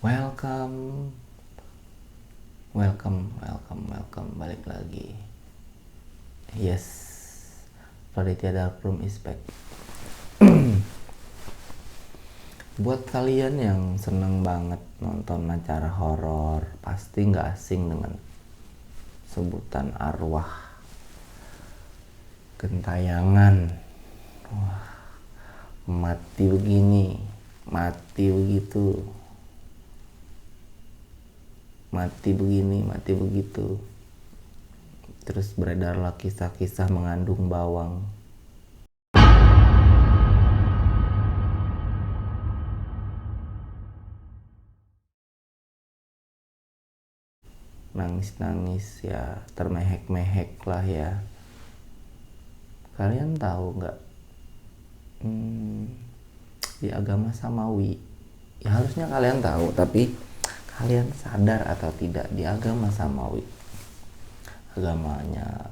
Welcome, welcome, balik lagi. Yes, Raditya Darkroom is back. Buat kalian yang seneng banget nonton acara horor, pasti nggak asing dengan sebutan arwah, gentayangan. Wah, mati begini, mati begitu, mati begini, mati begitu. Terus beredarlah kisah-kisah mengandung bawang. Nangis-nangis ya, termehek-mehek lah ya. Kalian tahu nggak? Di agama Samawi, ya harusnya kalian tahu, tapi kalian sadar atau tidak, di agama Samawi, agamanya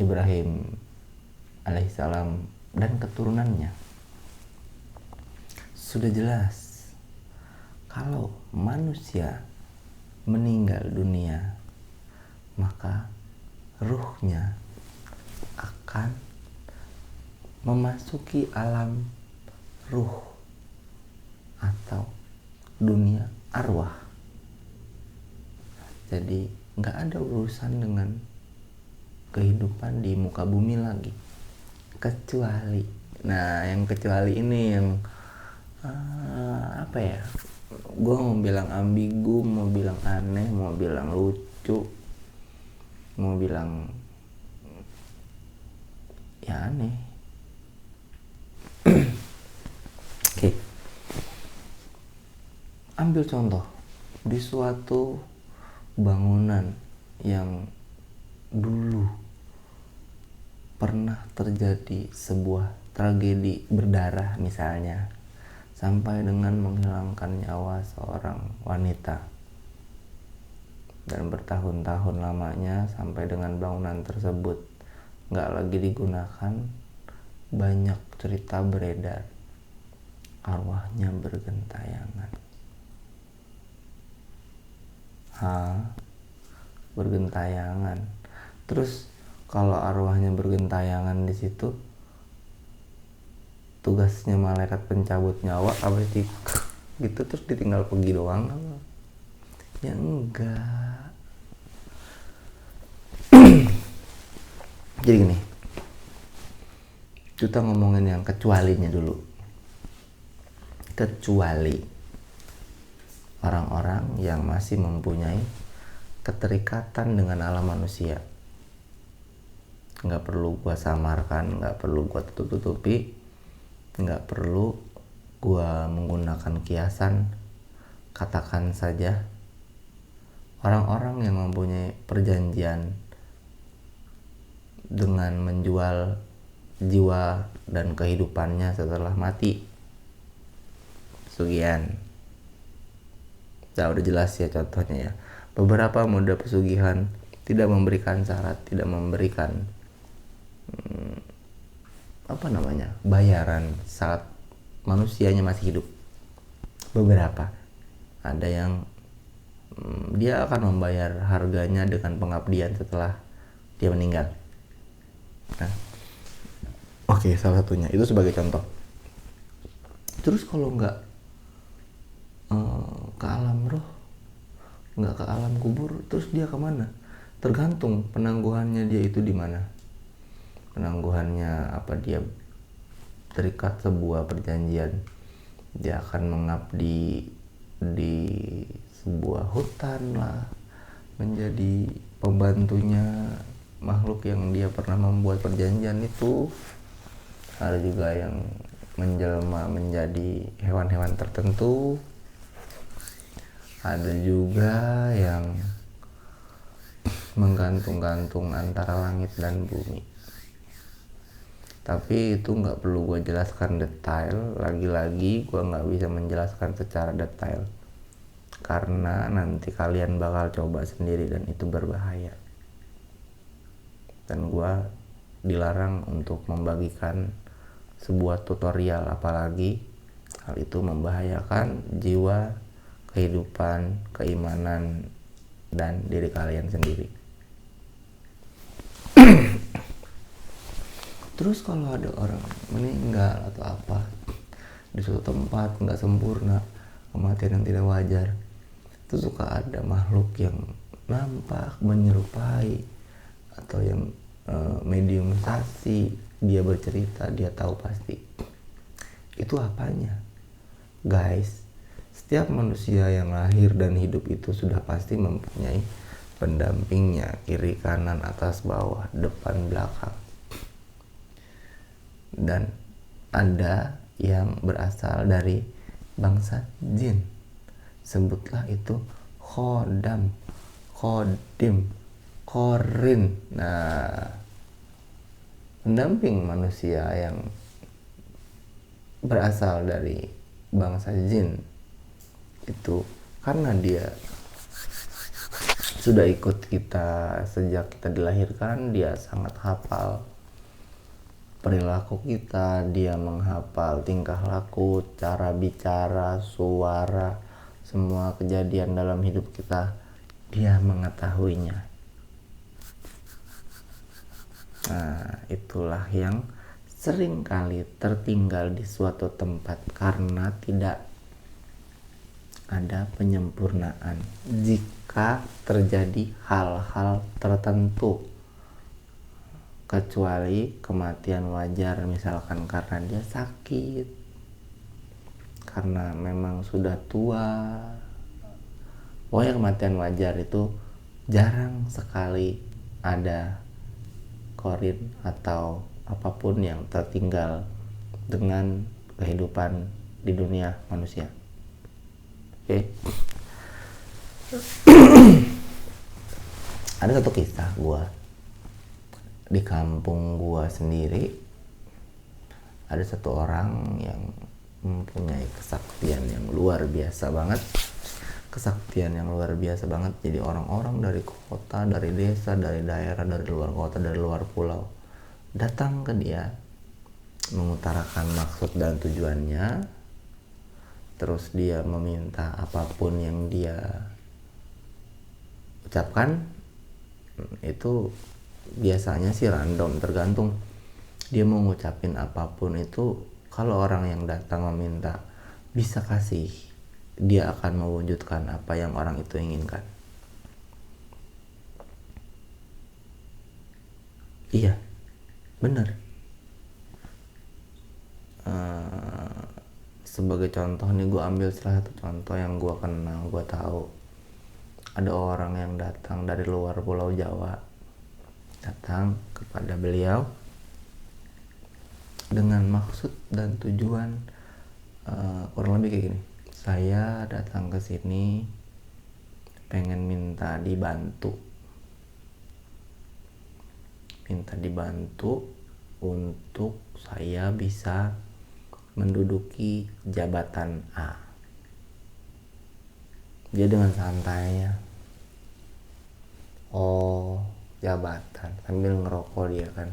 Ibrahim alaihissalam dan keturunannya, sudah jelas kalau manusia meninggal dunia, maka ruhnya akan memasuki alam ruh atau dunia arwah. Jadi nggak ada urusan dengan kehidupan di muka bumi lagi, kecuali, nah yang kecuali ini yang apa ya, gue mau bilang ambigu, mau bilang aneh, mau bilang lucu, mau bilang ya aneh. Oke, ambil contoh di suatu bangunan yang dulu pernah terjadi sebuah tragedi berdarah misalnya, sampai dengan menghilangkan nyawa seorang wanita, dan bertahun-tahun lamanya sampai dengan bangunan tersebut nggak lagi digunakan. Banyak cerita beredar, arwahnya bergentayangan. Bergentayangan. Terus kalau arwahnya bergentayangan di situ, tugasnya malaikat pencabut nyawa apa sih gitu, terus ditinggal pergi doang? Ya enggak. Jadi gini, kita ngomongin yang kecualinya dulu. Kecuali orang-orang yang masih mempunyai keterikatan dengan alam manusia. Nggak perlu gua samarkan, nggak perlu gua tutup-tutupi, nggak perlu gua menggunakan kiasan. Katakan saja orang-orang yang mempunyai perjanjian dengan menjual jiwa dan kehidupannya setelah mati. Pesugihan. Nah, udah jelas ya contohnya ya. Beberapa mode pesugihan tidak memberikan syarat, tidak memberikan bayaran saat manusianya masih hidup. Beberapa ada yang dia akan membayar harganya dengan pengabdian setelah dia meninggal. Nah, oke, salah satunya itu sebagai contoh. Terus kalau nggak ke alam roh, nggak ke alam kubur, terus dia kemana? Tergantung penangguhannya dia itu di mana. Penangguhannya apa, dia terikat sebuah perjanjian, dia akan mengabdi di sebuah hutan lah, menjadi pembantunya makhluk yang dia pernah membuat perjanjian itu. Ada juga yang menjelma menjadi hewan-hewan tertentu, ada juga yang menggantung-gantung antara langit dan bumi. Tapi itu nggak perlu gue jelaskan detail. Lagi-lagi gue nggak bisa menjelaskan secara detail karena nanti kalian bakal coba sendiri dan itu berbahaya. Dan gue dilarang untuk membagikan sebuah tutorial, apalagi hal itu membahayakan jiwa kehidupan, keimanan, dan diri kalian sendiri. Terus kalau ada orang meninggal atau apa di suatu tempat nggak sempurna, kematian yang tidak wajar, itu suka ada makhluk yang nampak menyerupai atau yang mediumisasi, dia bercerita, dia tahu pasti. Itu apanya? Guys, setiap manusia yang lahir dan hidup itu sudah pasti mempunyai pendampingnya, kiri, kanan, atas, bawah, depan, belakang. Dan ada yang berasal dari bangsa jin. Sebutlah itu khodam, khodim, korin. Nah, pendamping manusia yang berasal dari bangsa jin itu karena dia sudah ikut kita sejak kita dilahirkan, dia sangat hafal perilaku kita, dia menghafal tingkah laku, cara bicara, suara, semua kejadian dalam hidup kita dia mengetahuinya. Nah, itulah yang sering kali tertinggal di suatu tempat karena tidak ada penyempurnaan. Jika terjadi hal-hal tertentu, kecuali kematian wajar, misalkan karena dia sakit, karena memang sudah tua. Pokoknya kematian wajar itu jarang sekali ada korin atau apapun yang tertinggal dengan kehidupan di dunia manusia. Oke. Ada satu kisah gua di kampung gua sendiri, ada satu orang yang mempunyai kesaktian yang luar biasa banget. Jadi orang-orang dari kota, dari desa, dari daerah, dari luar kota, dari luar pulau datang ke dia mengutarakan maksud dan tujuannya. Terus dia meminta apapun yang dia ucapkan. Itu biasanya sih random, tergantung dia mau ngucapin apapun itu. Kalau orang yang datang meminta bisa kasih, dia akan mewujudkan apa yang orang itu inginkan. Iya, benar. Sebagai contoh nih, gue ambil salah satu contoh yang gue kenal, gue tahu. Ada orang yang datang dari luar Pulau Jawa, datang kepada beliau dengan maksud dan tujuan kurang lebih kayak gini. Saya datang ke sini pengen minta dibantu untuk saya bisa menduduki jabatan A. Dia dengan santainya, oh jabatan, sambil ngerokok dia kan,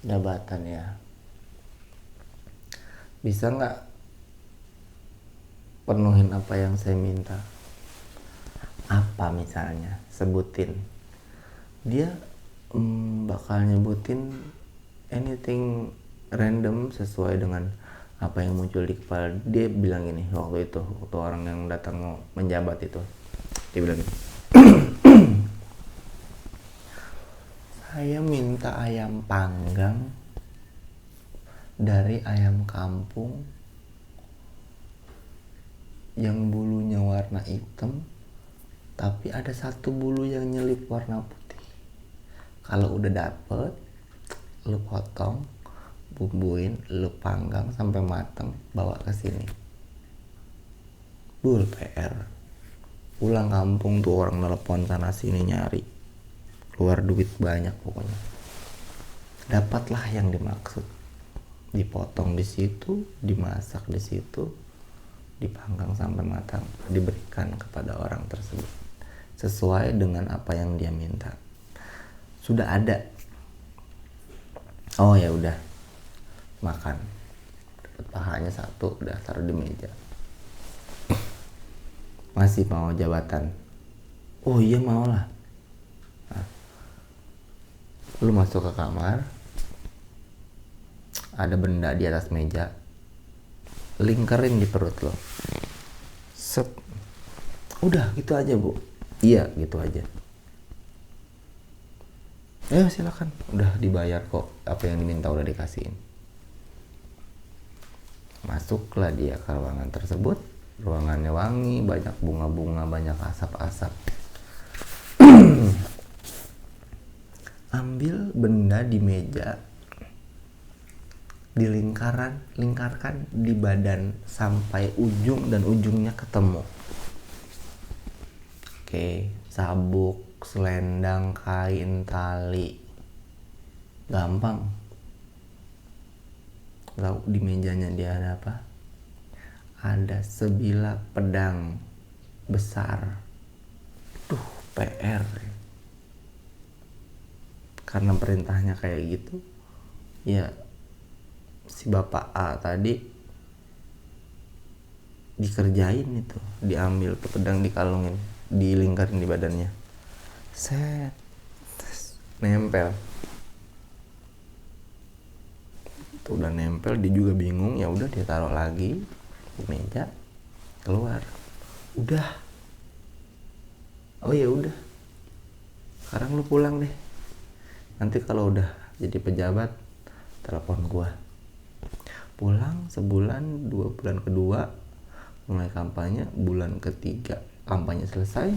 jabatan ya, bisa nggak penuhin apa yang saya minta? Apa misalnya, sebutin. Dia bakal nyebutin anything random sesuai dengan apa yang muncul di kepala. Dia bilang gini waktu orang yang datang mau menjabat itu, dia bilang gini, saya minta ayam panggang dari ayam kampung yang bulunya warna hitam tapi ada satu bulu yang nyelip warna putih. Kalau udah dapet, lu potong, bumbuin, lu panggang sampai mateng, bawa ke sini. Bul PR. Pulang kampung tuh orang telepon sana sini nyari, keluar duit banyak pokoknya. Dapatlah yang dimaksud. Dipotong di situ, dimasak di situ, dipanggang sampai matang, diberikan kepada orang tersebut sesuai dengan apa yang dia minta. Sudah ada. Oh ya udah, makan. Dapat pahanya satu, udah taruh di meja. masih mau jabatan. Oh iya mau lah. Nah, lu masuk ke kamar, ada benda di atas meja, lingkarin di perut lo, set, udah gitu aja bu. Iya gitu aja. Silakan, udah dibayar kok, apa yang diminta udah dikasihin. Masuklah dia ke ruangan tersebut. Ruangannya wangi, banyak bunga-bunga, banyak asap-asap. Ambil benda di meja, lingkarkan di badan sampai ujung dan ujungnya ketemu. Oke, sabuk, selendang, kain, tali, gampang. Lalu di mejanya dia ada apa? Ada sebilah pedang besar. PR. Karena perintahnya kayak gitu, ya si bapak A tadi dikerjain itu, diambil tuh pedang, dikalungin, dilingkarin di badannya, set, nempel. Tuh udah nempel, dia juga bingung, ya udah dia taruh lagi di meja, keluar. Udah. Oh ya udah. Sekarang lu pulang deh. Nanti kalau udah jadi pejabat, telepon gua. Pulang sebulan, 2 bulan kedua, mulai kampanye, bulan ketiga kampanye selesai,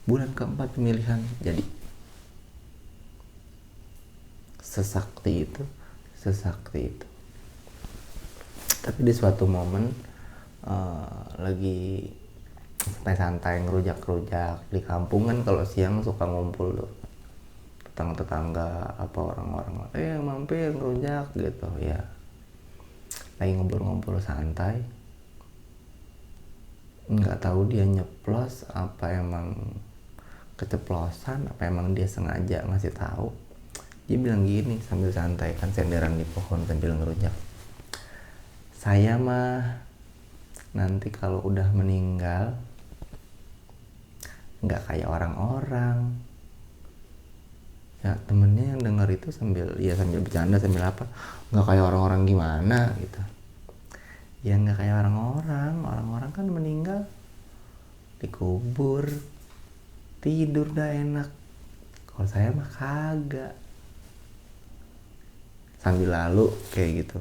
bulan keempat pemilihan jadi. Sesakti itu. Tapi di suatu momen lagi santai-santai ngerujak-rujak di kampung kan, kalau siang suka ngumpul tuh tetangga apa orang-orang mampir ngerujak gitu ya, lagi ngobrol-ngobrol santai, nggak tahu dia nyeplos apa emang keceplosan, apa emang dia sengaja ngasih tahu. Dia bilang gini sambil santai kan, senderan di pohon sambil ngerujak, saya mah nanti kalau udah meninggal nggak kayak orang-orang. Ya temennya yang dengar itu sambil bercanda, sambil apa, nggak kayak orang-orang gimana gitu. Ya nggak kayak orang-orang kan meninggal dikubur, tidur dah enak. Kalau saya mah kagak. Sambil lalu kayak gitu.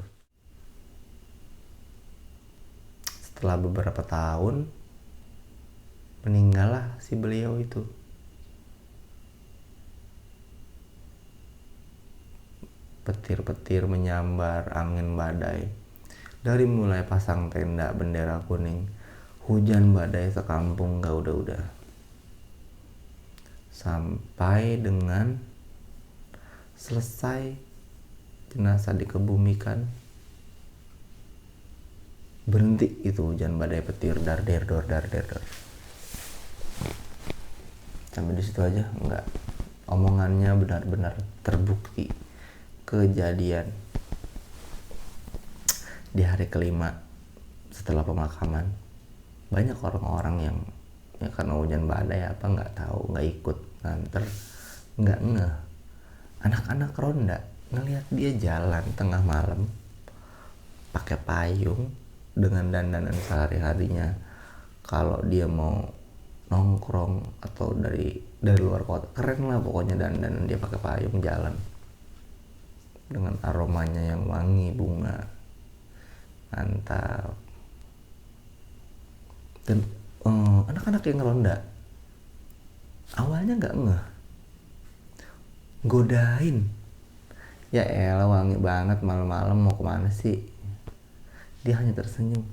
Setelah beberapa tahun meninggallah si beliau itu. Petir-petir menyambar, angin badai. Dari mulai pasang tenda bendera kuning, hujan badai sekampung gak udah-udah. Sampai dengan selesai jenazah dikebumikan, berhenti itu hujan badai petir, dar der dor. Sampai di situ aja, enggak. Omongannya benar-benar terbukti kejadian. Di hari kelima setelah pemakaman, banyak orang-orang yang ya karena hujan badai apa nggak tahu, nggak ikut nganter, nggak ngeh. Anak-anak ronda ngelihat dia jalan tengah malam pakai payung dengan dandanan sehari-harinya. Kalau dia mau nongkrong atau dari luar kota, keren lah pokoknya dandanan dia pakai payung jalan dengan aromanya yang wangi bunga, mantap. Dan anak-anak yang ngeronda awalnya nggak ngeh, godain, ya elah wangi banget malam-malam mau kemana sih. Dia hanya tersenyum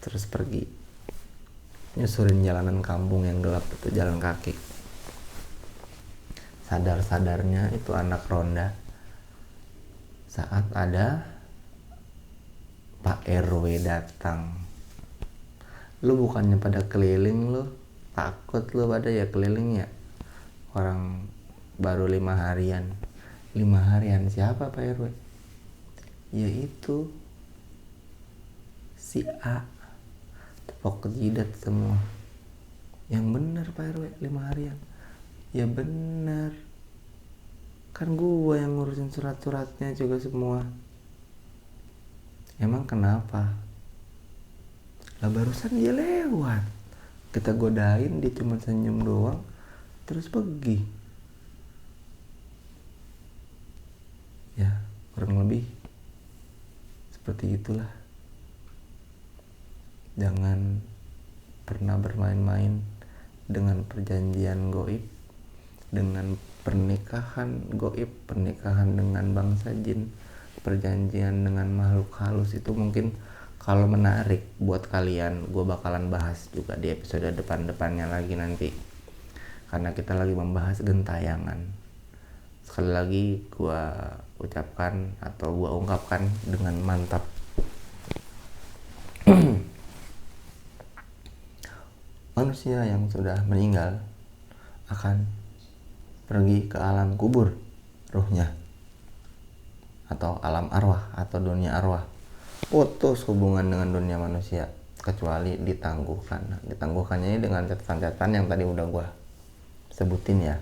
terus pergi nyusurin jalanan kampung yang gelap itu, jalan kaki. Sadar-sadarnya itu anak ronda saat ada Pak RW datang. Lu bukannya pada keliling, lu takut lu pada ya keliling ya, orang baru 5 harian. 5 harian siapa Pak RW? Yaitu si A. tepok ke jidat semua. Yang bener Pak RW 5 harian. Ya bener, kan gua yang ngurusin surat-suratnya juga semua. Emang kenapa? Lah barusan dia lewat, kita godain, dia cuma senyum doang terus pergi. Ya kurang lebih seperti itulah. Jangan pernah bermain-main dengan perjanjian goib, dengan pernikahan goib, pernikahan dengan bangsa jin, perjanjian dengan makhluk halus. Itu mungkin kalau menarik buat kalian, gue bakalan bahas juga di episode depan-depannya lagi nanti, karena kita lagi membahas gentayangan. Sekali lagi gue ucapkan atau gue ungkapkan dengan mantap, manusia yang sudah meninggal akan pergi ke alam kubur ruhnya, atau alam arwah atau dunia arwah. Putus hubungan dengan dunia manusia kecuali ditangguhkan. Ditangguhkannya ini dengan catatan-catatan yang tadi udah gue sebutin ya.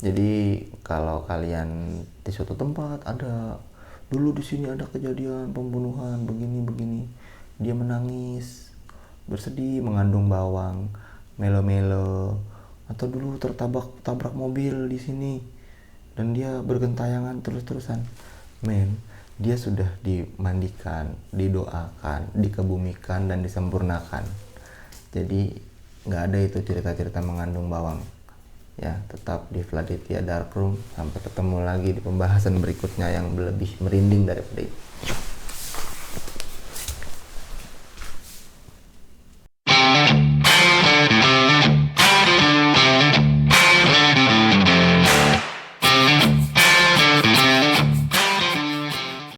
Jadi kalau kalian di suatu tempat ada, dulu di sini ada kejadian pembunuhan begini, dia menangis, bersedih, mengandung bawang, melo-melo, atau dulu tertabrak mobil di sini dan dia bergentayangan terus-terusan. Dia sudah dimandikan, didoakan, dikebumikan dan disempurnakan. Jadi nggak ada itu cerita-cerita mengandung bawang. Ya, tetap di Vladitya Dark Room. Sampai ketemu lagi di pembahasan berikutnya yang lebih merinding daripada itu.